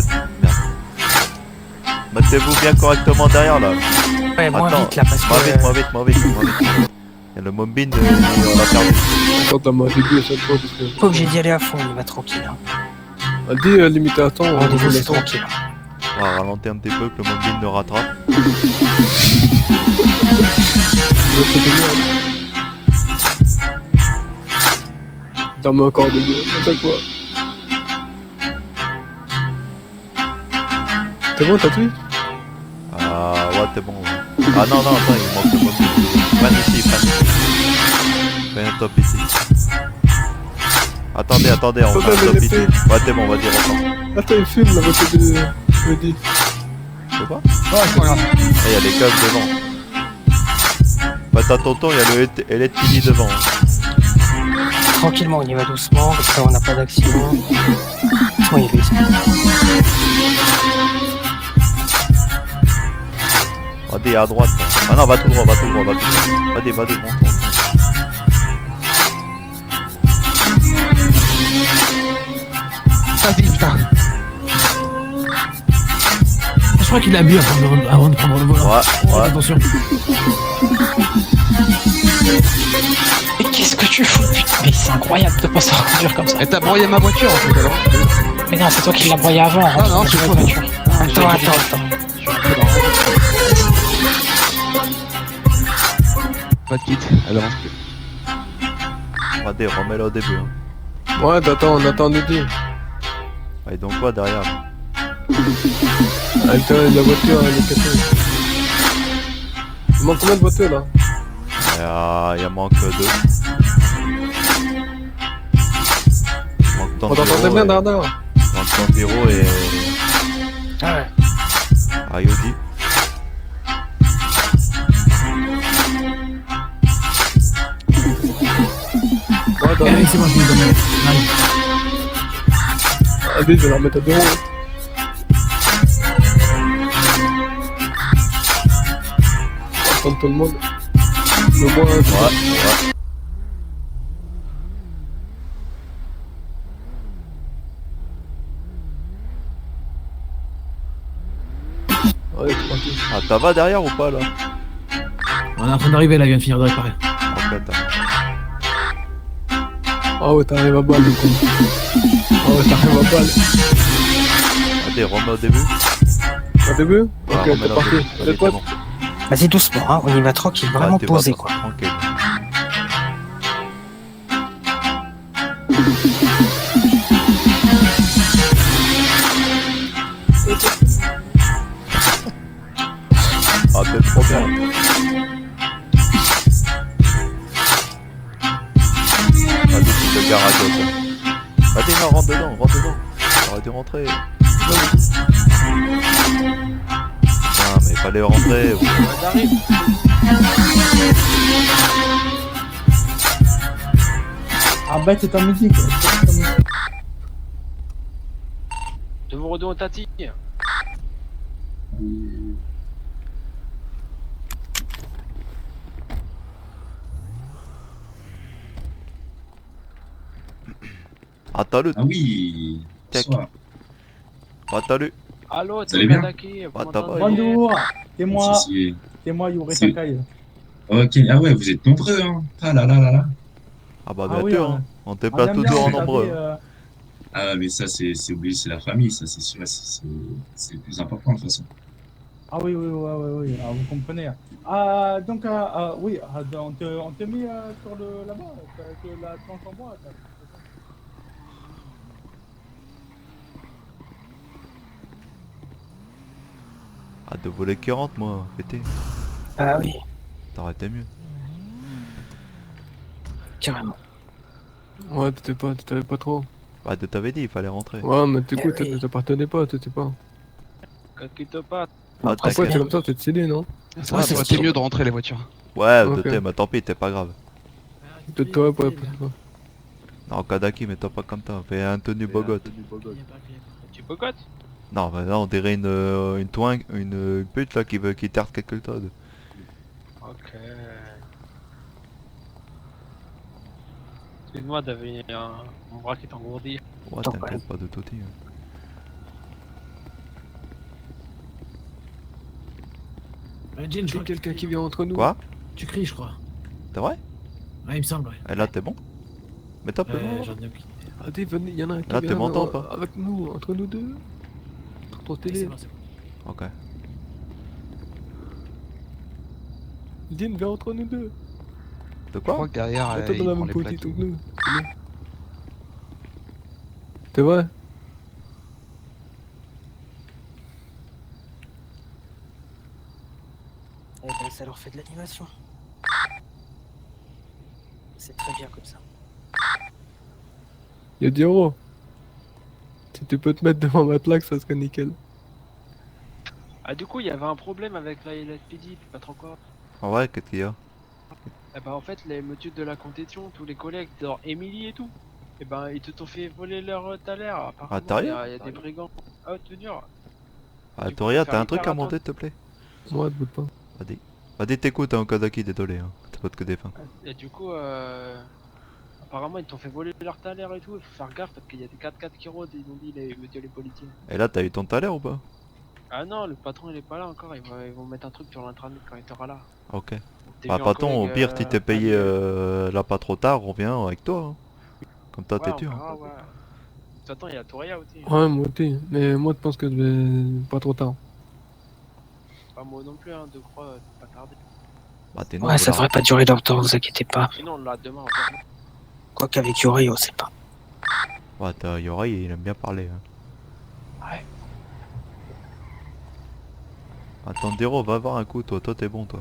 Merde. Mettez-vous bien correctement derrière là. Ouais, moins Attends, vite là parce moins vite, que... moins vite, moins vite, moins vite. Il y a le Mombin, on l'a perdu. Attends, t'as ma début à chaque fois parce que. Faut que j'ai d'y aller à fond, il va tranquille. Hein. Elle dit limiter à temps. Rendez-vous, c'est tranquille. On va ralentir un petit peu que le Mombin nous rattrape. T'as mis encore début à chaque fois. C'est bon, t'as tué? Ah ouais, t'es bon. Ouais. Ah non, non, attends, il manque le Mombin. Prenne ici, prenne ici. Fais un top ici. Attendez, attendez, on fait un top ici. Ouais, t'es bon, vas-y, reprends. Attends, il filme la voiture de Mehdi. C'est quoi? Ouais, c'est pas grave. Ah, il y a les keufs devant. Bah t'as tonton, il y a le LTD devant. Tranquillement, on y va doucement, comme ça on n'a pas d'accident. Doucement, il est Regardez à droite. Là. Ah non, va tout droit, va tout droit, va tout droit. Va devant. Vas-y, putain. Je crois qu'il a bu avant de prendre le volant. Ouais, ouais. Attention. Mais qu'est-ce que tu fous, putain? Mais c'est incroyable de pas savoir conduire comme ça. Et t'as broyé ma voiture en fait alors. Mais non, c'est toi qui l'as broyé avant. Non, non, c'est la toi. voiture. Attends. Pas de kit, elle avance plus. Regardez, remets-le au début. Hein. Ouais, on attend Mehdi. Ah, et donc quoi derrière là? La voiture, elle est cassée. Il manque combien de voitures là? Il en manque 2. Il manque On t'entendait bien derrière. Il manque Tanziro et Ah ouais. Ayodi. Ouais, dans Allez, c'est bon, je lui donne. Allez. Allez, je vais la remettre à 2 euros. Attendre tout le monde. Le moins. Ouais. Ouais, c'est parti. Ah, t'as va derrière ou pas là? On est en train d'arriver là, il vient de finir de réparer. Ok, attends. Ah ouais, t'arrives à balle, du coup. Ah ouais, t'arrives à balle. Regardez, remets au début. Au début? Ouais, Ok, remets-le c'est au parti. début. C'est Allez, quoi? c'est bon. Vas-y doucement, hein. On y va tranquille, vraiment t'es posé pas- quoi. Tranquille. Ah, t'es trop bien. Vas-y, tu te gares à gauche. Vas-y, non, rentre dedans. T'aurais dû rentrer. Non, mais fallait rentrer. Ah bah c'est ta musique. De vous redonner Tati. Attends-le. Ah oui. Tac. Bonsoir. Attends-le. Allô, Vous allez bien? Takaki, vous Ah, t'as pas- m'entendez? Bonjour, c'est moi, Si, Yuri C'est- Sakai. Ok, ah ouais, vous êtes nombreux, hein. Ah là là là là. Ah bah Ah bien oui, sûr. on- Hein. On t'est On pas aime tous bien, deux en vous savez, nombreux. Ah, mais ça, c'est oublié, c'est la famille, ça, c'est sûr, c'est le plus important, de toute façon. Ah oui, oui, ah, vous comprenez. Ah, donc, oui, on te met sur le là-bas, avec la planche en bois. Ah, de voler 40 moi, pété. Ah oui, T'aurais été mieux. carrément. Ouais, t'avais pas trop. Bah, de t'avais dit, il fallait rentrer. Ouais, mais du coup, Eh oui. t'appartenais pas, t'étais pas. Quitte pas. Ah, Après, t'inquiète. t'es comme ça, t'es stylé, non? Ça aurait été stylé. mieux de rentrer les voitures. Ouais, Ok. de t'es, mais tant pis, t'es pas grave. Peut-être toi, pas. Non, Kadaki, mais toi pas comme ça. Fais un tenue bogotte. Tu bocottes? Non, bah là, on dirait une twingue, une pute là qui tarte quelque chose. Ok. Excuse-moi, mon bras qui est engourdi. Ouais, Attends, t'inquiète pas de tout. Hein. Jean, je C'est crois quelqu'un qui vient entre nous. Quoi? tu cries, je crois. C'est vrai? Ouais, il me semble, ouais. Et là, t'es bon? Mais top, J'en ai aucune idée. Allez, venez, il y en a un qui Là, t'es vient montant ou pas? avec nous, entre nous deux. Sur ton C'est télé. bon, c'est bon. Ok. Dean, viens entre nous deux. De Je quoi? crois que derrière, Toi il dans la prend même les politique plateaux. que nous. C'est bon. C'est vrai? Eh ben, ça leur fait de l'animation. C'est très bien comme ça. Y'a Diro. Si tu peux te mettre devant ma plaque, ça serait nickel. Ah, du coup, il y avait un problème avec la LSPD, pas trop quoi. En vrai, qu'est-ce qu'il y a? Eh ben, en fait, les motus de la compétition, tous les collègues, genre Emily et tout, eh ben, ils te t'ont fait voler leur talaire. Apparemment, t'arrives il y a des brigands. Ah, te dur. Ah, Du coup, Toria, faut t'as faire un truc hyper à monter, s'il te plaît? Moi, te bout pas. Vas-y. Vas-y, t'écoutes, hein, Okazaki, désolé, hein. C'est pas de que des fins. Et du coup, apparemment, ils t'ont fait voler leur talaire et tout. Il faut faire gaffe parce qu'il y a des 4x4 qui rôdent, ils ont dit les politiciens. Et là, t'as eu ton talaire ou pas? Ah non, le patron il est pas là encore, ils vont mettre un truc sur l'intranet quand il sera là. Ok. Donc, t'es Bah, vu en patron, au collègue, pire, si t'es payé ami, là pas trop tard, on revient avec toi. Hein. Comme toi, ouais, t'es on dur. verra, ouais. De toute façon, il y a Toria aussi. Ouais, moi aussi. Mais moi, je pense que je vais pas trop tard. Pas moi non plus, hein, de croix, pas tarder. Bah, t'es Ouais, ça devrait pas durer longtemps, vous inquiétez pas. Sinon, là, demain, on verra. Quoi qu'avec Yuri, on sait pas. Ouais, t'as Yori, il aime bien parler. Hein. Ouais. Attends, Dero, va voir un coup, toi. Toi, t'es bon, toi.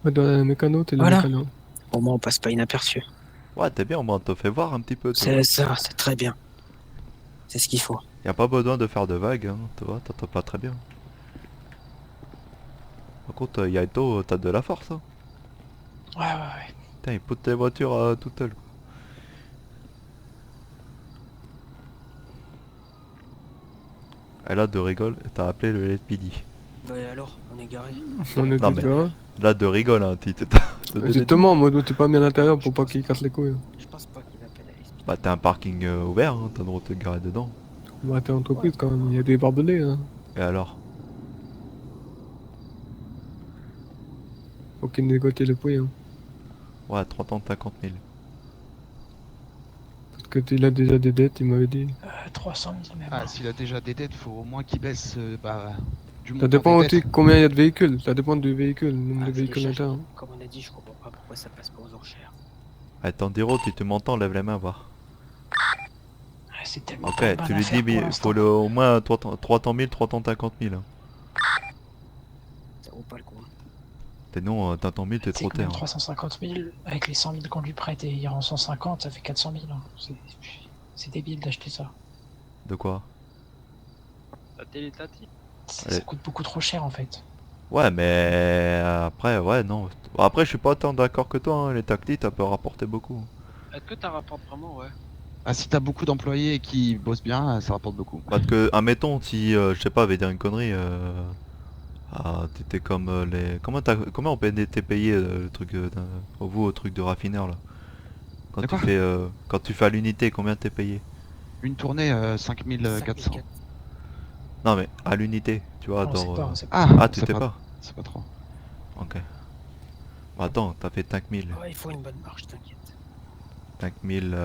Ouais, dans la mécano, t'es le Voilà. mécano. Au moins, on passe pas inaperçu. Ouais, t'es bien, au moins, on te fait voir un petit peu. Tu vois. C'est ça, c'est très bien. C'est ce qu'il faut. Y a pas besoin de faire de vagues, hein. Tu vois, t'entends pas très bien. Par contre, Yaito, t'as de la force, hein. Ouais. Putain, il pousse tes voitures tout seul. Et là, de rigole, t'as appelé le LSPD. Bah alors, on est garé. On est Non, tous mais- gars. Là, de rigole, hein. Justement, moi, t'es pas mis à l'intérieur pour pas qu'il casse les couilles. Je pense pas qu'il appelle à l'esprit. Bah, t'as un parking ouvert, hein. T'as le droit de te garer dedans. Bah, t'es entreprise quand même, il y a des barbelés, hein. Et alors? Faut qu'il négocie le prix, hein. Ouais, 30 ans, 50 000. Parce que il a déjà des dettes, il m'avait dit. 300 000 même. Ah, s'il a déjà des dettes, faut au moins qu'il baisse du Ça montant dépend des aussi dettes. combien il y a de véhicules, ça dépend du véhicule, le nombre Ah, de je les véhicules cherche. internes. Comme on a dit, je comprends pas pourquoi ça passe pas aux enchères. Attends, Dero, tu m'entends, lève les mains, voir. Ouais, c'est tellement Ok, pas une bonne tu lui affaire dis, pour mais l'instant. faut au moins 300 000, 350 000. Hein. Ça vaut pas le coup. T'es non, 500 000, t'es C'est trop quand même terre. 350 000 avec les 100 000 qu'on lui prête et il rend 150, ça fait 400 000. Hein. C'est débile d'acheter ça. De quoi? La télé Tati. Ça Allez. coûte beaucoup trop cher en fait. Ouais, mais après, ouais, non. Bon, après, je suis pas autant d'accord que toi, hein. Les tactiques, ça peut rapporter beaucoup. Est-ce que t'as rapporté vraiment, ouais? Ah, si t'as beaucoup d'employés et qui bossent bien, ça rapporte beaucoup. Parce que, admettons, si, je sais pas, avait dire une connerie, t'étais comme les... Comment on t'es payé, le truc, vous, au truc de raffineur, là? Quand De tu quoi fais, quand tu fais à l'unité, combien t'es payé? Une tournée, 5400. Non, mais à l'unité, tu vois, Non, c'est dans... pas, c'est Ah, Ah, tu c'est sais pas? C'est pas trop. Ok. Bah, attends, t'as fait 5000. Ouais, il faut une bonne marge, t'inquiète. 5000...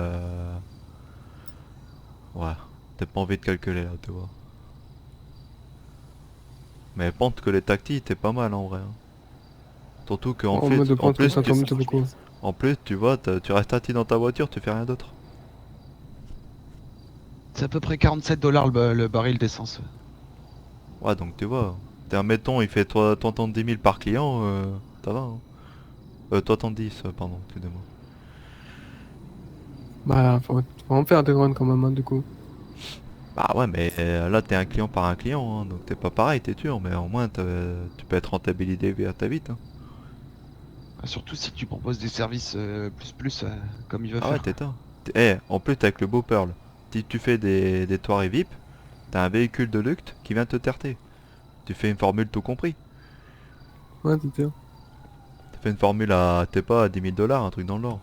Ouais, t'as pas envie de calculer, là, tu vois. Mais pense que les tactiques, t'es pas mal, en vrai. Hein. Surtout qu'en En mode de en prendre que plus, 50 000, c'est beaucoup. en plus, tu vois, tu restes assis dans ta voiture, tu fais rien d'autre. C'est à peu près 47 $ le baril d'essence. Ouais, donc tu vois, admettons, il fait 70 000 par client, ça va. Hein. 70, pardon, excusez-moi. Bah, faut en faire des runs quand même, hein, du coup. Bah ouais, mais là, t'es un client par un client, hein, donc t'es pas pareil, t'es sûr, mais au moins, tu peux être rentabilisé à ta vite. Hein. Surtout si tu proposes des services plus comme il veut Ah ouais, faire. t'es ça. En plus, avec le beau Pearl, si tu fais des soirées VIP, T'as un véhicule de luxe qui vient te terter. Tu fais une formule tout compris. Ouais, c'est sûr. Tu fais une formule à, t'es pas, à 10 000 $, un truc dans le genre.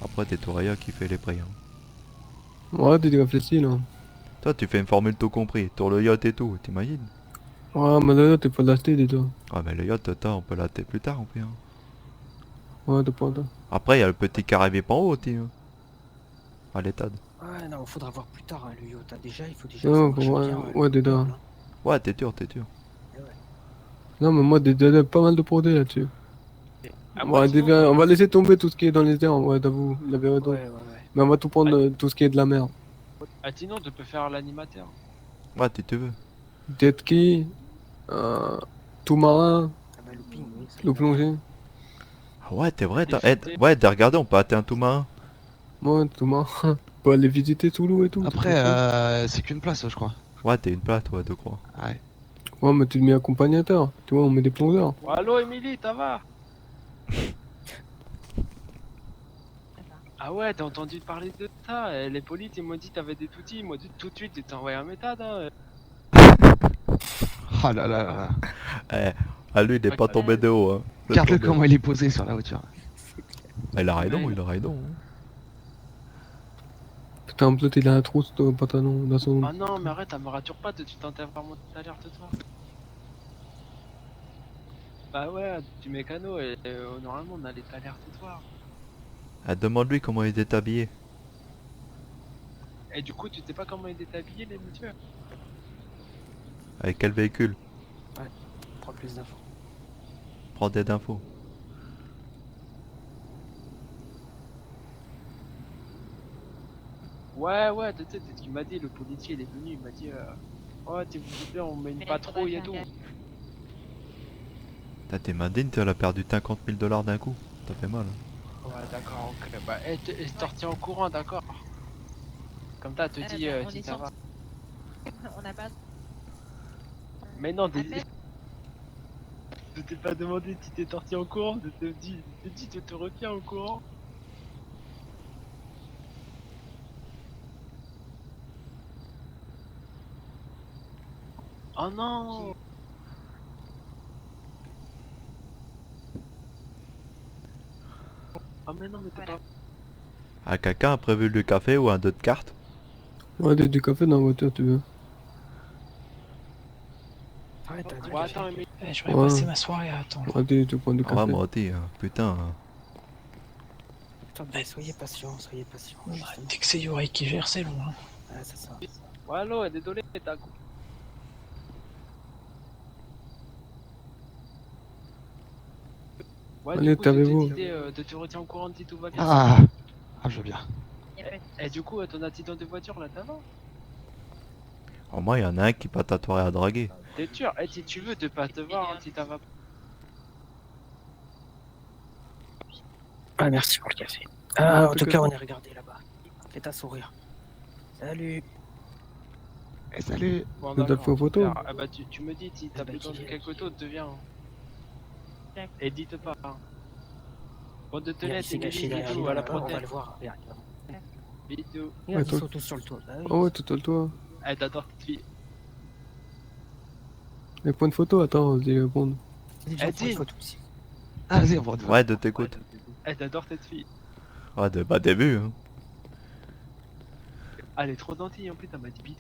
Après, t'es Touraya qui fait les prix. Hein. Ouais, tu réfléchis là. Toi, tu fais une formule tout compris. Tour le yacht et tout, t'imagines? Ouais, mais là, t'es pas l'acheter déjà. Ah, mais le yacht, on peut l'acheter plus tard, on peut. Hein. Ouais, t'es pas là. Après, il y a le petit carré en haut aussi. Hein. À l'étade. Ouais, non, faudra voir plus tard, hein, le yacht. Déjà, il faut déjà Non, que ça marche ouais, bien, ouais, déjà. hein. Ouais, t'es sûr, t'es sûr. Non, mais moi, déjà, pas mal de projets là-dessus. Ah, moi, Ouais, sinon, déjà, on va laisser tomber tout ce qui est dans les airs, ouais, d'avoue, il avait raison. Ouais, ouais, ouais. Mais on va tout prendre, tout ce qui est de la mer. ah, sinon, tu peux faire l'animateur. Ouais, si tu veux. Jet ski, tout marin, Ah bah, looping, oui. ça l'eau y va. plongée. Ah ouais, t'es vrai, Et t'as... fêter. ouais, t'as regardé, on peut atteindre un tout marin. Ouais, tout marin. On peut aller visiter Toulouse et tout. Après, c'est trop c'est qu'une place, je crois. Ouais, t'es une plate, ouais, de croix. Ouais. cool. Ouais, mais tu le mets accompagnateur. Tu vois, on met des plongeurs. Oh, allô, Émilie, ça va? Ah ouais, t'as entendu parler de ça? Les polices, ils m'ont dit t'avais des outils, ils m'ont dit tout de suite, ils t'ont envoyé un méthode. Hein. Ah là là là là. Eh, à lui, il est pas tombé de haut. Hein. Il est Regarde-le tombé. comment il est posé sur la voiture. Il a raison, Ouais. il a raison. Hein. Putain, en plus, il a un trou sur ton pantalon, dans son... Ah non, mais arrête, elle me rature pas, tu t'enlèves vraiment tout à l'heure de toi. Bah ouais, du mécano, et normalement on a les salaires ce soir. Ah, demande-lui comment il est habillé. Et du coup, tu sais pas comment il est habillé, les messieurs? Avec quel véhicule? Prends plus d'infos. Prends des infos. Ouais, tu sais, c'est ce qu'il m'a dit, le policier, il est venu, il m'a dit oh, s'il vous plaît, on met une patrouille et tout. T'es Madine, tu as perdu 50 000 $ d'un coup. Ça fait mal. Hein. Ouais, d'accord, ok. Bah, et sorti en courant, d'accord. Comme ça, te dit on si est ça va. sorti. On n'a pas. Mais non, Appel. je t'ai pas demandé si t'es sorti en courant, je te dis, tu te retiens en courant. Oh non! Oh mais non, mais t'es Voilà. pas... Ah, quelqu'un a prévu le café ou un deux de cartes? Ouais, du café dans la voiture, tu veux. Ouais, t'as dit Ouais, attends, mais... Je vais Ouais. passer ma soirée à attendre. Ouais, tu prends du Ah, ouais, café. moi aussi, hein. Putain. Hein. Attendez, soyez patient, justement. Dès que c'est Yuri qui gère, c'est long. Hein. Ouais, c'est ça. Ouais, allô, désolé, t'as... Ouais, Allez, du coup, je t'avez-vous. te disais de te retiens au courant si tout va bien. Ah, ah, je veux bien. Y a pas de Et du coup, ton accident de voiture, là, ça va? Au moins, il y en a un qui pas t'attoirer à draguer. T'es sûr? Et si tu veux, de pas te voir, hein, si ça va pas. Ah, merci pour le café. Ah, En tout cas, on est regardé là-bas. Fais ta sourire. Salut. Eh, salut. Bon, t'as d'accord, fait aux photos? super. Ah bah, tu me dis si t'as Ah bah, besoin de qui- quelque chose, deviens. Hein. D'accord. Et dites pas. Hein. Bon, de te Il laisser, s'est caché bisous, derrière bisous, lui, à la là-bas, on va prochaine. le voir. Regarde, Bisous. regarde, Ouais, ils toi- sont tous sur le toit. Ah oui. Ah ouais, tout le toit. Elle t'adore cette fille. Les points de photo, attends, je vais répondre. Dis, Eh, j'en prends une dis. photo aussi. Ah, vas-y, on va te voir. Ouais, de t'écoute. Elle t'adore cette fille. Ouais, de bah début. Hein. Ah, elle est trop gentille, en plus, elle m'a dit bisous.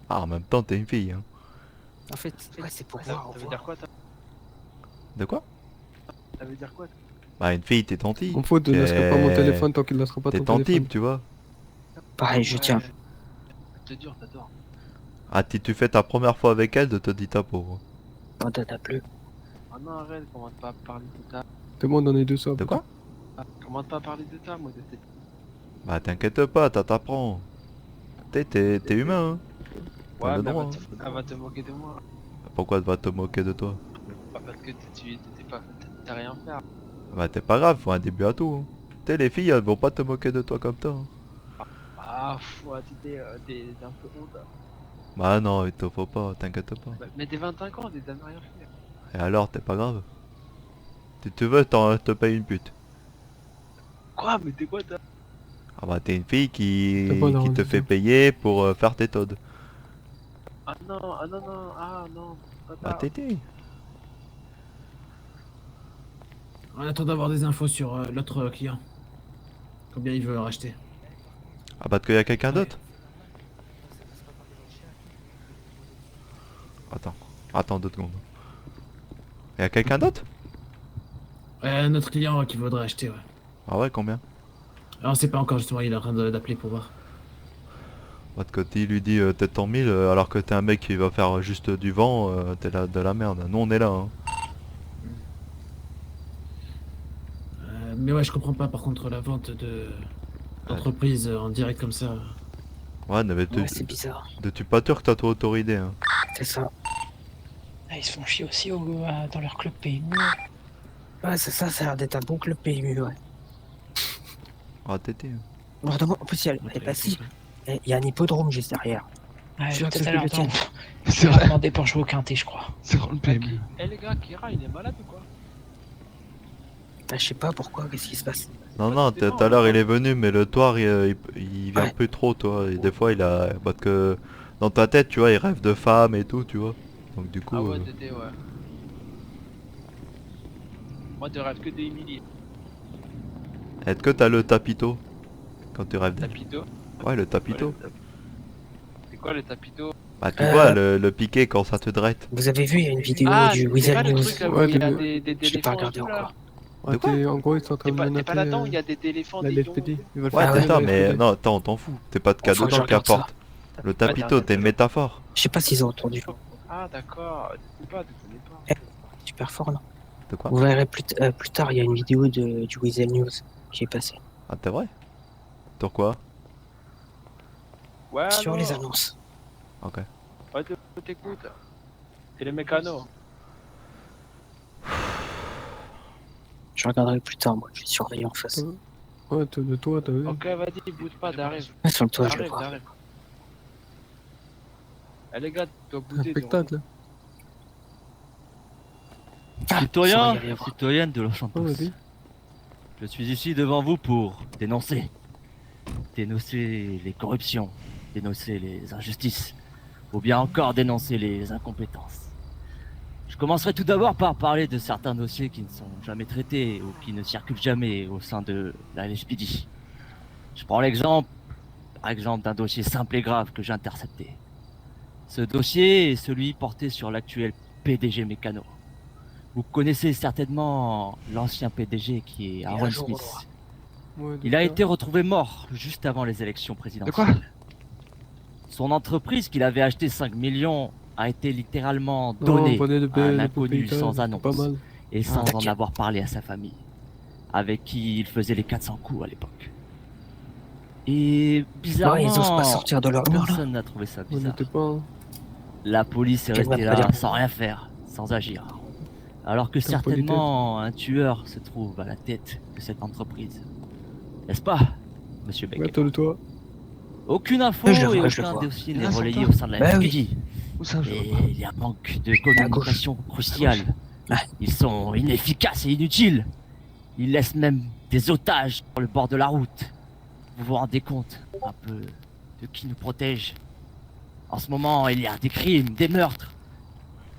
Ah, en même temps, t'es une fille. Hein. En fait, ouais, c'est pour Ça, voir. ça veut dire quoi, ça? De quoi? Ça veut dire quoi, ça? Bah, une fille, t'es tentille. On faut, ne laisserai pas mon Eh, téléphone tant qu'il ne laissera pas T'es ton tentille, téléphone. tu vois. Pareil, je tiens. Te dure, t'adore. Ah, si tu fais ta première fois avec elle, te dis ta pauvre. On t'en a plus. Oh non, arrête, commence pas à parler de ça. C'est bon, on est deux sobres. De quoi? Commence pas à parler de ça, moi, de cette... Bah, t'inquiète pas, t'apprends. T'es humain, hein. T'as Ouais, le mais droit, elle va te moquer de moi. Pourquoi elle va te moquer de toi? Pas parce que t'as rien à faire. Bah, t'es pas grave, faut un début à tout. Hein. T'sais, les filles, elles vont pas te moquer de toi comme ça. Hein. Ah, ouais, t'es un peu honte. Bah non, il te faut pas, t'inquiète pas. Bah, mais t'es 25 ans, t'es jamais rien fait. Et alors, t'es pas grave. Si tu veux, te paye une pute. Quoi? Mais t'es quoi, toi? Ah bah t'es une fille T'as pas qui d'argent te du fait tout. payer pour faire tes todes. Ah non, ah non, non, ah non. Bah t'étais. On attend d'avoir des infos sur l'autre client. Combien il veut racheter. Ah bah qu'il y a quelqu'un d'autre. Attends 2 secondes. Il y a quelqu'un d'autre? Un autre client qui voudrait acheter, ouais. Ah ouais, combien? Alors on sait pas encore justement, il est en train d'appeler pour voir. Votre côté il lui dit peut-être 100 000 alors que t'es un mec qui va faire juste du vent, t'es là de la merde. Nous on est là hein. Mais ouais, je comprends pas par contre la vente d'entreprise en direct comme ça. Ouais, mais Ouais, c'est bizarre. tu pas sûr que t'as tout autorisé hein. C'est ça. Ah, ils se font chier aussi dans leur club PMU. Ouais, c'est ça, ça a l'air d'être un bon club PMU, ouais. Ah t'étais. Vraiment, en plus, il y a, eh ben, si, il y a un hippodrome juste derrière. Ouais, Je suis peut-être sûr à que leur c'est le temps. C'est Il va vrai, demander pour jouer au quintet, je crois. c'est vraiment le PMU. Eh les gars, Kira, il est malade ou quoi? Bah, je sais pas pourquoi, qu'est-ce qui se passe. Non, tout à l'heure il est venu, mais le soir il vient Ouais. plus trop, toi. Et des fois il a. Parce que dans ta tête, tu vois, il rêve de femmes et tout, tu vois. Donc du coup. Ah ouais, Dédé, ouais. Moi, tu rêves que d'Emily. Est-ce que t'as le tapito quand tu rêves d'elle? Tapito. Ouais, le tapito. C'est quoi le tapito? Bah, tu vois, le piqué quand ça te drette. Vous avez vu, il y a une vidéo Ah, du c'est Weasel pas le News. truc là où Ouais, il y a des- des J'ai pas éléphants et regardé tout, là. encore. Ouais, en gros, ils sont en train T'es de pas menacer là-dedans où il y a des éléphants, la des LSPD. lions. Ils veulent Ouais, faire ouais, c'est ça, la mais LSPD. non, attends, on t'en fout. T'es pas de cadeau Faut que dans je le regarde ça. qu'apporte. Le tapito, t'es une métaphore. Je sais pas s'ils ont entendu. Ah, d'accord. Déconne pas. Super fort, non? De quoi? Vous verrez plus tard, il y a une vidéo du Weasel News qui est passée. Ah, t'es vrai? Sur quoi? Ouais, Sur alors. les annonces. Ok. Ouais, t'écoutes. C'est les mécanos. Je regarderai plus tard, moi, je vais surveiller en face. Ouais, de toi, t'as vu? Ok, vas-y, bouge pas, d'arrive. Ouais, sur le toit, je le D'arrive, vois. d'arrive. Eh les gars, tu dois Un bouger. spectacle là. Ah, Citoyens, ça va y aller avant. citoyennes de Los Ouais, Santos, vas-y. je suis ici devant vous pour dénoncer les corruptions, dénoncer les injustices, ou bien encore dénoncer les incompétences. Je commencerai tout d'abord par parler de certains dossiers qui ne sont jamais traités ou qui ne circulent jamais au sein de la LSPD. Je prends l'exemple, par exemple, d'un dossier simple et grave que j'ai intercepté. Ce dossier est celui porté sur l'actuel PDG Mécano. Vous connaissez certainement l'ancien PDG qui est un Aaron jour, Smith. Ouais, Il a d'accord. été retrouvé mort juste avant les élections De présidentielles. quoi? Son entreprise qu'il avait acheté 5 millions a été littéralement Non, donnée on prenait le à un le inconnu PPK, sans c'est annonce Pas mal. et sans en t'inquiète. avoir parlé à sa famille, avec qui il faisait les 400 coups à l'époque. Et bizarrement, Ouais, ils osent pas sortir de leur mur, là. personne n'a trouvé ça On bizarre. n'était pas. Hein. La police est Quel restée va pas là dire. sans rien faire, sans agir. Alors que T'as certainement un tueur se trouve à la tête de cette entreprise. N'est-ce pas, monsieur Beck? Ouais, toi, le toit. Aucune info Ouais, je le et vois, je le aucun vois. dossier Ah, n'est c'est relayé toi. au sein de la Bah FPD. Où ça, je Et vois pas. il y a manque de communication cruciale. Ouais. Ils sont inefficaces et inutiles. Ils laissent même des otages sur le bord de la route. Vous vous rendez compte un peu de qui nous protège? En ce moment, il y a des crimes, des meurtres.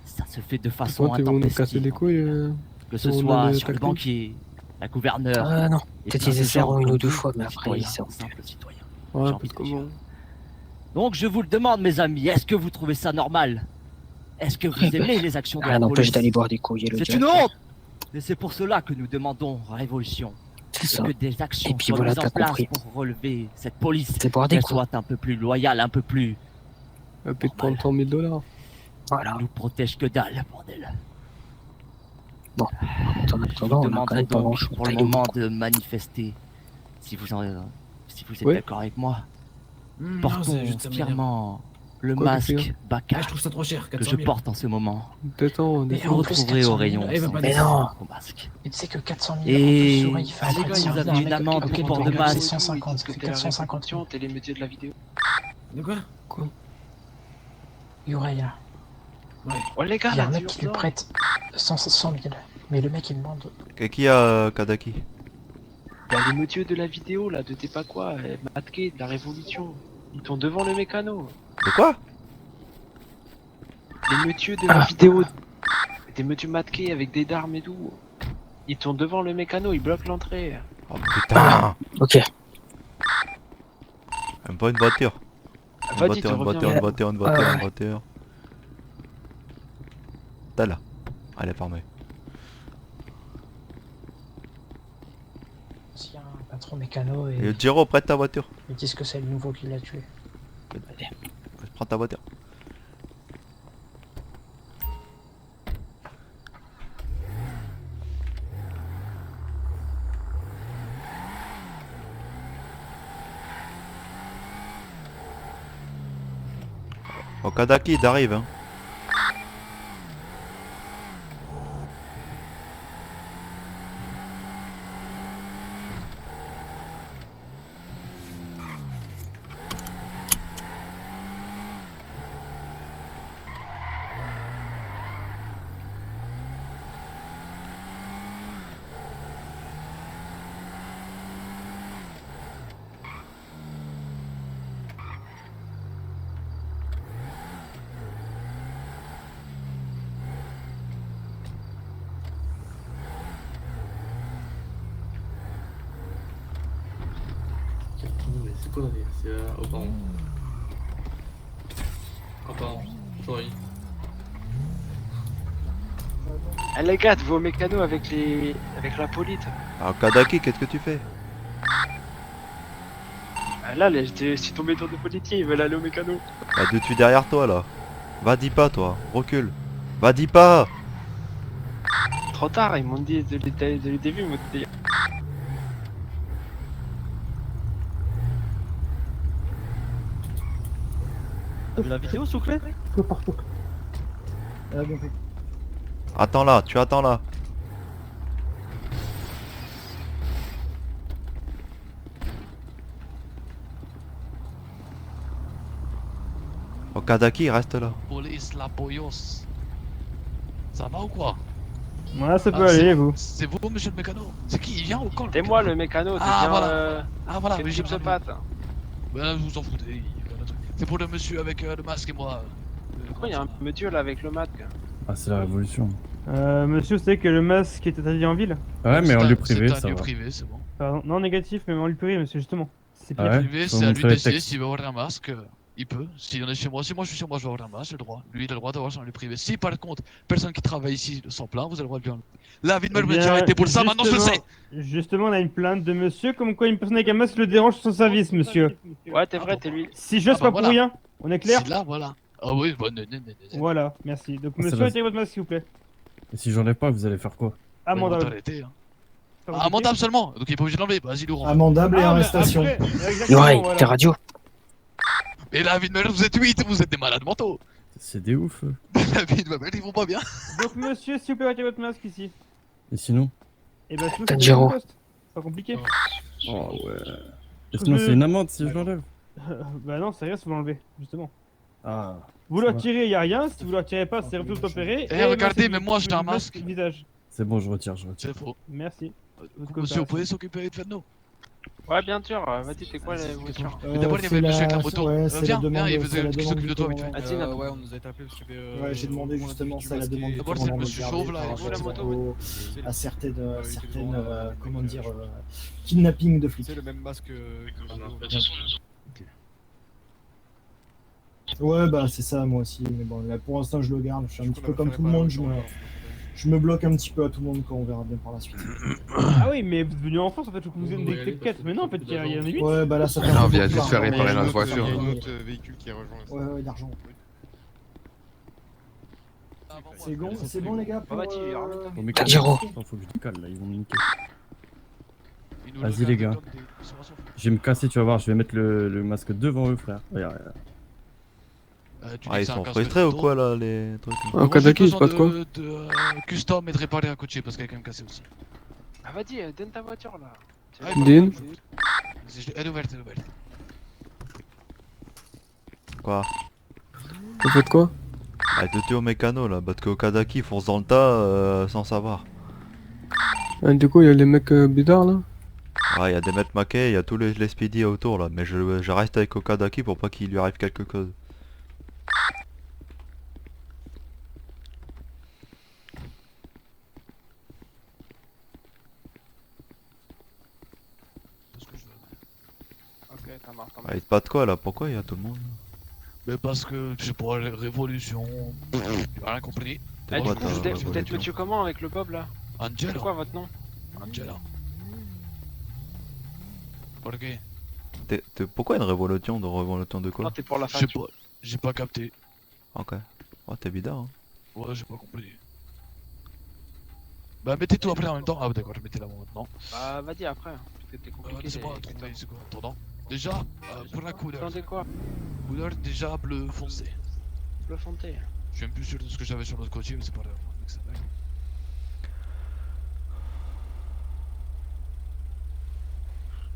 Ça se fait de façon Toi, ils vont nous casser intempestive. les couilles. Que ce on soit allait sur le tacler. banquier, la gouverneure. Ah non, et peut-être plein ils de essaieront gens une ou comme deux vous, fois, mais après ils citoyens, seront. simples citoyens. Ouais, J'ai parce envie que de dire. bon. Donc je vous le demande, mes amis, est-ce que vous trouvez ça normal? Est-ce que vous aimez les actions de Rien la n'empêche police? d'aller boire des couilles. C'est une honte! Et c'est pour cela que nous demandons révolution. C'est Et ça. que des actions Et puis soient voilà, mises en t'as place compris. pour relever cette police. C'est boire des Qu'elle coups. soit un peu plus loyale, un peu plus... Elle peut te prendre 100 000 $. Voilà. Elle nous protège que dalle, bordel. En Je vous attendant, on a quand demanderai même pas donc grand-chose. pour le Taille de moment bouc. de manifester. Si vous êtes Oui. d'accord avec moi. Non, Portons c'est juste ça m'énerve. fièrement le Quoi, masque qu'est-ce Baka Ah, je trouve ça trop cher, que 400 je 000. porte en ce moment. Détends, Mais Vous en plus, retrouverez 400 au 000, rayon il va pas sans Mais non. au masque. Et tu sais que 400 000 Et- en plus, il fait Ah, les gars, ils avaient une amende auquel pour on port de doit masque. verser 150, ça que fait t'es la 450 révolution, t'es les métiers de la vidéo. De quoi? Uraya. Ouais, les gars, Il y a là, un mec tu qui lui ressors. prête 100 000. Mais le mec il demande. Et qui a Kadaki? y a les messieurs de la vidéo là, de t'es pas quoi, Matke, de la Révolution. Ils sont devant le mécano. De quoi? Les messieurs de la vidéo, des messieurs Matke avec des armes et tout. Ils sont devant le mécano, ils bloquent l'entrée. Oh putain! Ok. Même pas une voiture. Une Vas-y, voiture, tu une reviens. voiture, une voiture, une voiture, ouais. une voiture. T'as là. Elle est fermée. S'il y a un patron mécano et Et Giro, prête ta voiture. ils disent que c'est le nouveau qui l'a tué. Prends ta voiture. Okadaki, il arrive hein. C'est quoi c'est oh pardon. Oh pardon, sorry. Ah les gars, vos mécanos avec la police. Ah, Okadaki, qu'est-ce que tu fais? Ah, là, si ton méthode de policier, ils veulent aller au mécano. Bah, de suite derrière toi là. Va, dis pas toi, recule. Va, dis pas! Trop tard, ils m'ont dit de les début, ils m'ont dit. La vidéo, s'il vous plaît? Attends là, tu attends là. Okadaki, reste là. Police la Poyos. Ça va ou quoi? Ouais, ça peut Ah, aller, vous. C'est vous, monsieur le mécano? C'est qui? Il vient ou quand? C'est moi le mécano, Ah, c'est voilà. Ah voilà, c'est oui, le j'ai besoin de vous. psychopathe. Ben, vous en foutez, il y a le truc. C'est pour le monsieur avec le masque et moi. Pourquoi il y a un monsieur là avec le masque? Ah, c'est la révolution. Monsieur, c'est que le masque est interdit en ville? Ouais, mais en lieu privé, C'est ça un lieu va. privé, c'est bon. Pardon, non, négatif, mais en lieu privé, monsieur, justement. C'est Ah pire. ouais? Privé, Faut c'est à lui montrer les d'essayer textes. s'il veut avoir un masque. Il peut. Si on est chez moi, si moi je suis chez moi, je vais avoir un masque, j'ai le droit. Lui, il a le droit d'avoir son lieu privé. Si par contre, personne qui travaille ici s'en plaint, vous avez le droit de lui enlever. La vie de Eh Melbourne, bien, j'ai arrêté pour ça, maintenant je le sais! Justement, on a une plainte de monsieur, comme quoi une personne avec un masque le dérange sur son service, monsieur. Ouais, t'es vrai, t'es lui. Si j'ose Ah bah pas voilà. pour rien, on est clair? C'est là, voilà. Ah oui, bah non, non, non, non. Voilà, merci. Donc, Ah, ça monsieur, va. retirez votre masque, s'il vous plaît. Et si j'enlève pas, vous allez faire quoi? Ils vont Amendable. t'arrêter, hein. Pas Ah, compliqué. amendable seulement, donc il est pas obligé de l'enlever. Vas-y, Laurent. Amendable et Ah, mais arrestation. après, exactement, Ouais, voilà. t'es radio. Et la vie de ma mère, vous êtes 8, vous êtes des malades mentaux. C'est des ouf. La vie de ma mère, ils vont pas bien. Donc, monsieur, s'il vous plaît, retirez votre masque ici. Et sinon? Et bah, sinon, T'as c'est dit zéro. pas poste. Pas compliqué. Oh ouais. Et sinon, c'est une amende si je l'enlève. Bah, non, c'est rien si vous l'enlevez, justement. Ah. Vous Ça le va. retirez, y a rien. Si vous le retirez pas, c'est refus d'opérer. Eh, regardez, mais moi, j'ai un masque. Visage. C'est bon, je retire, je retire. C'est faux. Merci. Monsieur, vous pouvez s'occuper de nous. Ouais, bien sûr, vas-y, c'est quoi la voiture? Mais d'abord, il y avait le monsieur avec la moto. Ouais, c'est la Viens, demande, viens, il c'est la qui s'occupe de toi, vite fait. Ah, Tina. Ouais, on nous a tapé parce que. Ouais, j'ai demandé justement, c'est la demande. D'abord, c'est le monsieur chauve, là, il la moto. À certaines, comment dire, kidnapping de flics. C'est le même masque que. Ouais, bah c'est ça, moi aussi. Mais bon, là pour l'instant, je le garde. Je suis un petit peu comme tout le monde. Je me bloque un petit peu à tout le monde quand on verra bien par la suite. Ah oui, mais vous êtes venu en France, en fait, je crois que vous êtes des 4. Mais non, en fait, il y en a 8. Ouais, bah là, ça fait Non, un on peu vient beaucoup, juste faire hein, réparer mais- notre voiture. Ouais, Il y a un autre véhicule qui a rejoint. ouais, d'argent. C'est bon, les gars. Pour, Bon, mais T'as dit zéro. Attends, faut que je décale là, ils vont me niquer. Il nous Vas-y, le les garde gars. comme des consommations. Je vais me casser, tu vas voir, je vais mettre le masque devant eux, frère. Regarde, regarde. Tu Ah, dis ils c'est un sont casque frustrés ou photo. quoi là, les trucs? Ah, Moi, j'ai Okadaki, besoin c'est pas de quoi custom et de réparer un cocher parce qu'elle est quand même cassée aussi. Ah, vas-y, donne ta voiture là. Ah, Din. Elle est ouverte, elle est ouverte. Quoi? Vous faites quoi? Ah, te tuer au mécano là, parce que Okadaki fonce dans le tas sans savoir. Du coup, il y a les mecs bizarres là? Ah, il y a des maîtres maquets, il y a tous les speedy autour là, mais je reste avec Okadaki pour pas qu'il lui arrive quelque chose. Ok, ça marche. Ah, il se passe quoi là? Pourquoi il y a tout le monde? Mais parce que, je sais pas, les révolutions. J'ai rien compris. Eh, du coup, vous êtes monsieur comment avec le Bob là? Angela. C'est quoi votre nom? Angela. Ok. Pourquoi une révolution? De révolution de quoi? Non, t'es pour la Je sais faction. pas, j'ai pas capté. Ok. Oh, t'es bizarre hein. Ouais, j'ai pas compris. Bah, mettez tout après en même temps. Ah, d'accord, je mettais là maintenant. Bah, vas-y après, hein, parce que t'es compliqué. Laissez-moi trouver une seconde. Attendant. Déjà, pour la couleur. Attendez quoi? Couleur déjà bleu foncé. Bleu foncé. Je suis même plus sûr de ce que j'avais sur l'autre côté, mais c'est pas grave. Donc ça va.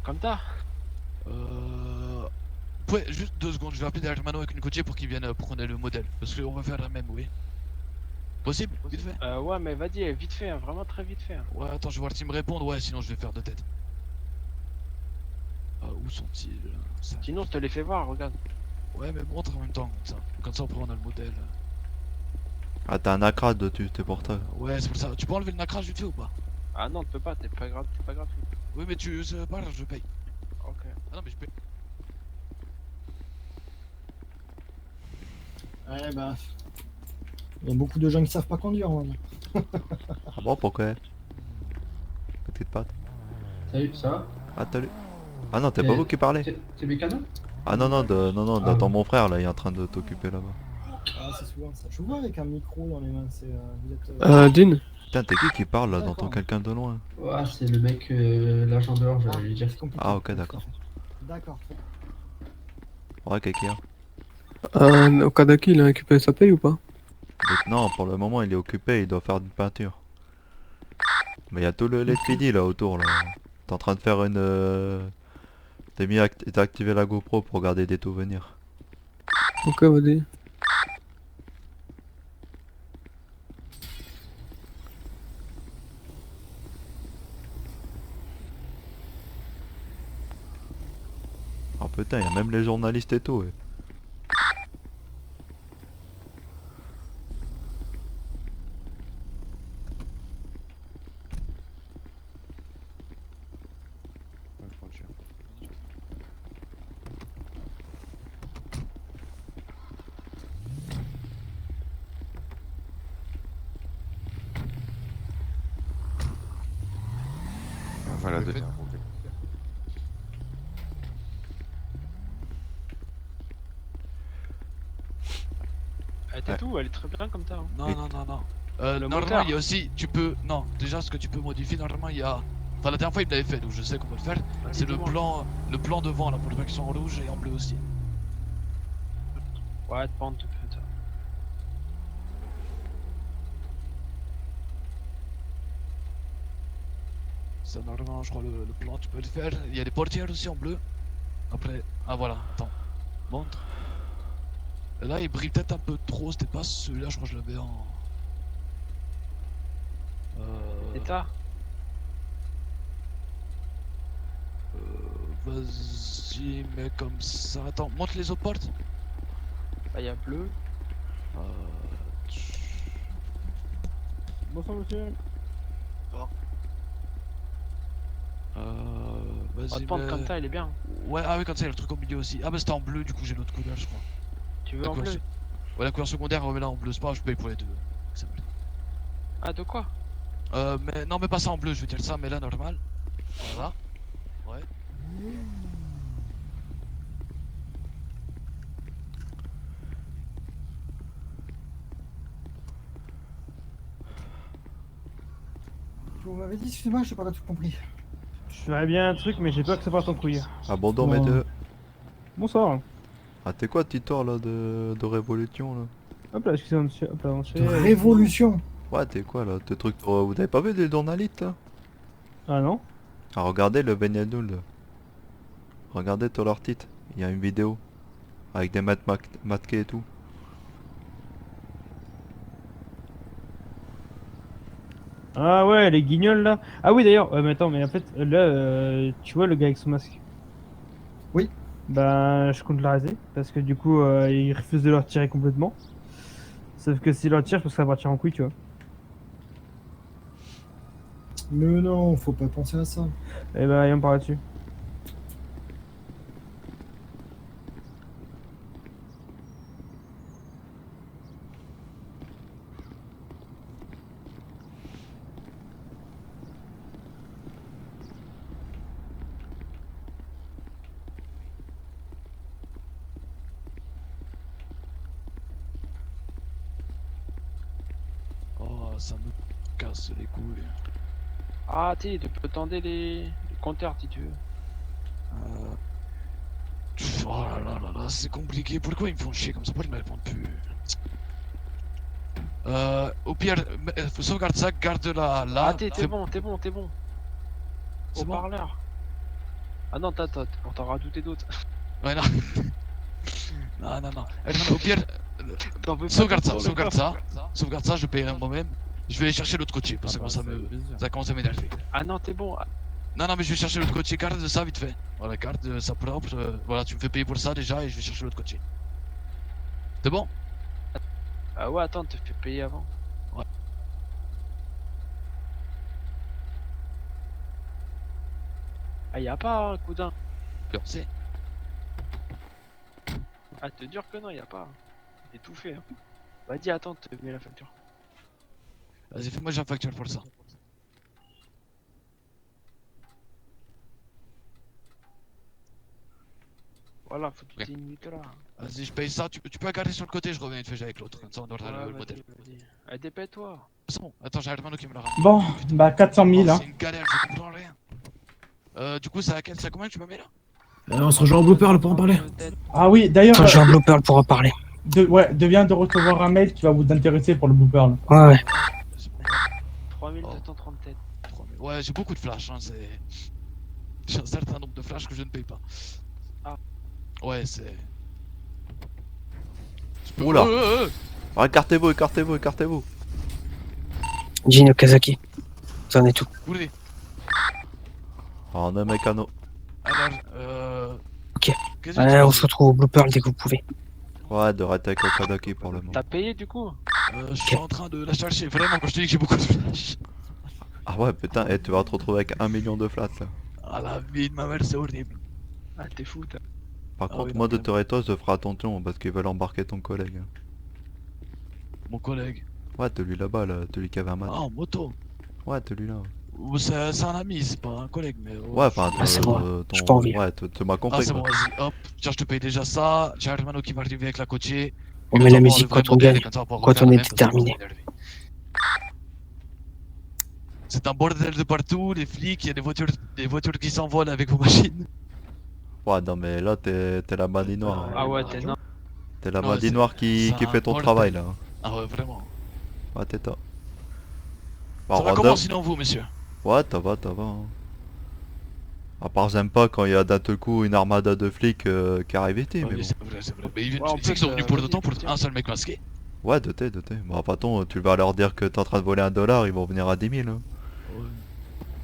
Comme ça? Ouais, juste 2 secondes, je vais appeler derrière Mano avec une côtier pour qu'il vienne prendre le modèle. Parce qu'on va faire la même, oui. Possible? Vite fait? Ouais, mais vas-y, vite fait, hein, vraiment très vite fait. Hein. Ouais, attends, je vais voir s'ils me répondent. Ouais, sinon je vais faire de tête. Où sont-ils? Sinon, je te les fais voir, regarde. Ouais, mais montre en même temps, comme ça. Comme ça, on prend le modèle. Ah, t'as un acrade dessus, c'est pour ça. Ouais, c'est pour ça. Tu peux enlever le nacrage vite fait ou pas? Ah non, tu peux pas, t'es pas grave, c'est pas grave. Oui, mais tu. C'est pas grave, je paye. Ok. Ah non, mais je paye. Ouais, bah. Il y a beaucoup de gens qui savent pas conduire, moi. Ah bon, pourquoi? Petite patte. Salut, ça va? Ah, salut. Ah non, t'es pas vous qui parlez? T'es mécano? Ah non, non, Ah, d'attends ouais. mon frère là, il est en train de t'occuper là-bas. Ah, c'est souvent ça. Je vois avec un micro dans les mains, c'est. Vous êtes, Dean? Putain, t'es qui parle là? D'accord. T'entends quelqu'un de loin? Ouais, c'est le mec, l'agent dehors, j'allais lui dire. Ah, ok, d'accord. D'accord. Ouais, qu'est-ce qu'il y a? Okadaki, il a récupéré sa paye ou pas? Non, pour le moment il est occupé, il doit faire une peinture. Mais il y a tout les speedy là autour là. T'es en train de faire une... T'as activé la GoPro pour garder des souvenirs. Ok, vas-y. Oh putain, il y a même les journalistes et tout. Ouais. Enfin, la deuxième. T'es tout, elle est très bien comme ça. Hein. Non, non, non, non. Le Normalement, moteur. il y a aussi. Tu peux. Non, déjà, ce que tu peux modifier, normalement, il y a. Enfin, la dernière fois, il me l'avait fait, donc je sais qu'on peut le faire. C'est le plan devant là, pour les mecs qui sont en rouge et en bleu aussi. Ouais, te prends, tu peux. Ça, normalement, je crois, le plan, tu peux le faire. Il y a des portières aussi en bleu. Après. Ah, voilà, attends. Montre. Et là, il brille peut-être un peu trop. C'était pas celui-là, je crois que je l'avais en. État. Vas-y, mets comme ça. Attends, montre les autres portes. Bah, y a bleu. Bonsoir, monsieur. Vas-y. On te prendre comme ça, il est bien. Ouais, ah oui, comme ça, il y a le truc au milieu aussi. Ah, bah c'était en bleu, du coup, j'ai l'autre couleur, je crois. Tu veux La en couleur bleu? Ouais, la couleur secondaire, remets-la en bleu. C'est pas grave, je paye pour les deux. Ça me plaît. Ah, de quoi? Mais non, mais pas ça en bleu, je veux dire ça, mais là, normal. Voilà. Ouais. Vous m'avez dit, excusez-moi, j'ai pas tout compris. Je ferais bien un truc, mais j'ai peur que ça parte en couille. Abandon, Bon. messieurs. Bonsoir. Ah, t'es quoi, Titor là de révolution là? Hop là, excusez-moi, monsieur. Hop là, monsieur. De révolution. Ouais, t'es quoi là? Tes trucs. Vous avez pas vu des journalistes là? Ah non? Ah, regardez le Benyadul là. Regardez tout leur titre. Il y a une vidéo. Avec des maths masqués et tout. Ah ouais, les guignols là. Ah oui d'ailleurs, mais attends, mais en fait, là, tu vois le gars avec son masque. Oui. Ben, je compte l'arrêter, parce que du coup, il refuse de leur tirer complètement. Sauf que s'il leur tire, je pense que ça va partir en couille, tu vois. Mais non, faut pas penser à ça. Et ben, il en parle là-dessus. Oh, ça me casse les couilles. Ah, tu peux tendre les compteurs si tu veux. Oh là là là là, c'est compliqué. Pourquoi ils me font chier comme ça? Pourquoi ils me répondent plus? Au pire, sauvegarde ça, garde-la là. Ah, t'es bon, t'es bon. C'est Au bon. parleur. Ah non, t'as pour t'en rajouter d'autres. Ouais, non. non. Au pire, T'en veux pas sauvegarde ça, d'autres sauvegarde ça, je payerai moi-même. Je vais aller chercher l'autre côté parce que moi ça commence à m'énerver. Ah non, t'es bon. Non, mais je vais chercher l'autre côté, garde ça vite fait. Voilà, garde ça propre. Voilà, tu me fais payer pour ça déjà et je vais chercher l'autre côté. C'est bon? Ah ouais, attends, te fais payer avant. Ouais. Ah, y'a pas un cousin. C'est. Ah, te dire que non, y'a pas. J'ai tout fait. Hein. Vas-y, attends, te mets la facture. Vas-y, fais-moi déjà une facture pour ça. Voilà, faut que tu une minute là. Vas-y, je paye ça. Tu peux garder sur le côté, je reviens vite fait avec l'autre. Comme ça, on aura le modèle. Allez, dépêche-toi. C'est bon, attends, j'ai Hermano qui me l'a ramené. Bon, bah 400 000 hein. C'est une galère, je comprends rien. Du coup, c'est à combien tu me mets là? On se rejoint en blooper là pour en parler. Ah oui, d'ailleurs. Attends, j'ai un blooper pour en parler. Viens de recevoir un mail qui va vous intéresser pour le blooper là. Ouais. 3237. Ouais, j'ai beaucoup de flash, hein, c'est. J'ai un certain nombre de flashs que je ne paye pas. Ah. Ouais, c'est. Oula. Ah, écartez-vous. Gino Kazaki. Ça en est tout. Où est? Ah, on a un mécano. Alors, Ok. On se retrouve au blooper dès que vous pouvez. Ouais, de rester avec Okadaki pour le moment. T'as payé du coup? Je suis en train de la chercher, vraiment, quand je te dis que j'ai beaucoup de flash. Ah ouais, putain, tu vas te retrouver avec 1 million de flats là. Ah la vie de ma mère, c'est horrible. Ah, t'es fou, toi. Par contre, oui, moi non, de Toretto, je ferai attention parce qu'ils veulent embarquer ton collègue. Mon collègue. Ouais, celui là-bas, là, celui qui avait un match. Ah, en moto. Ouais, celui-là. C'est un ami, c'est pas un collègue, mais. Ouais, enfin, c'est bon, j'ai pas envie. Ouais, tu m'as compris. Ah, c'est bon, quoi. vas-y, hop. Tiens, je te paye déjà ça. J'ai Hermano qui va arriver avec la côtier. On met la musique quand on gagne, quand on est déterminé. C'est un bordel de partout, les flics, il y a des voitures qui s'envolent avec vos machines. Ouais, non, mais là, t'es la bandit noire. Ah ouais, t'es non. T'es la Non, bandit c'est- noire qui c'est fait un ton bordel. travail là. Ah ouais, vraiment. Ouais, t'es top. Ça va comment sinon vous, monsieur? Ouais, ça va. Hein. À part, j'aime pas quand il y a d'un seul coup une armada de flics qui arrive ici, mais bon. C'est vrai. Mais Ouais, en tu sais qu'ils plus, sont venus pour le vas-y, temps pour tiens. un seul mec masqué. Ouais, de thé. Bon, attends, tu vas leur dire que t'es en train de voler $1, ils vont venir à 10 000. Hein.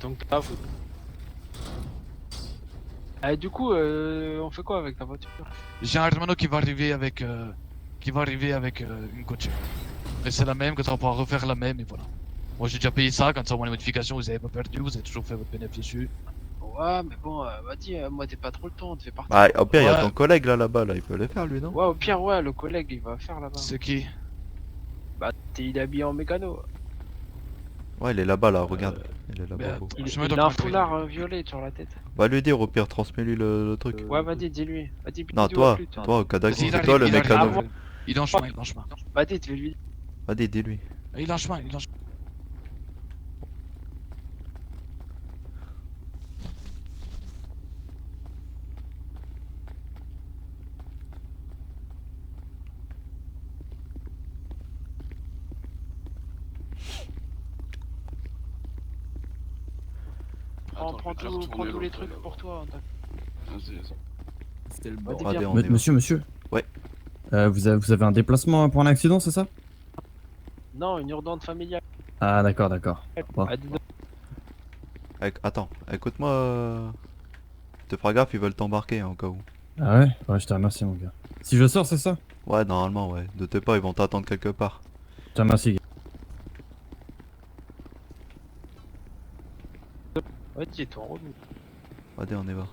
Donc t'as foutu. Ah, du coup, on fait quoi avec ta voiture? J'ai un Hermano qui va arriver avec une coach. Et c'est la même, quand on pourra refaire la même et voilà. Moi j'ai déjà payé ça, quand ça les modifications, vous avez pas perdu, vous avez toujours fait votre bénéfice dessus. Ouais, mais bon, vas-y, moi t'es pas trop le temps, on te fait partir. Bah, au pire, il y a Ouais. ton collègue là-bas, là, il peut le faire lui, non? Ouais, au pire, ouais, le collègue il va faire là-bas. C'est qui? Bah, il est habillé en mécano. Ouais, il est là-bas, là, regarde. Il est là-bas. gros. Il Je me a un documente. foulard violet sur la tête. Va lui dire, au pire, transmets-lui le truc. Ouais, vas-y, dis-lui. Vas-y, Non, dis-lui au toi, plus, Okadaki, Vas-y, il c'est arrive, toi le il arrive. mécano. Ah, bon. Il est en chemin, il est en chemin. Vas-y, tu fais lui. Vas-y, dis-lui. Il est en chemin, il est en chemin. Prends tous les trucs pour toi. C'était le Vas-y, Allez, viens. on est bon. Monsieur. Ouais. Vous avez un déplacement pour un accident, c'est ça? Non, une urgence familiale. Ah, d'accord, d'accord. Bon. Attends, écoute-moi. Te feras gaffe, ils veulent t'embarquer hein, au cas où. Ah ouais? Ouais, je te remercie, mon gars. Si je sors, c'est ça? Ouais, normalement, ouais. Ne t'es pas, ils vont t'attendre quelque part. Je te remercie, gars. Ouais, dis-toi en route. Allez, on y va.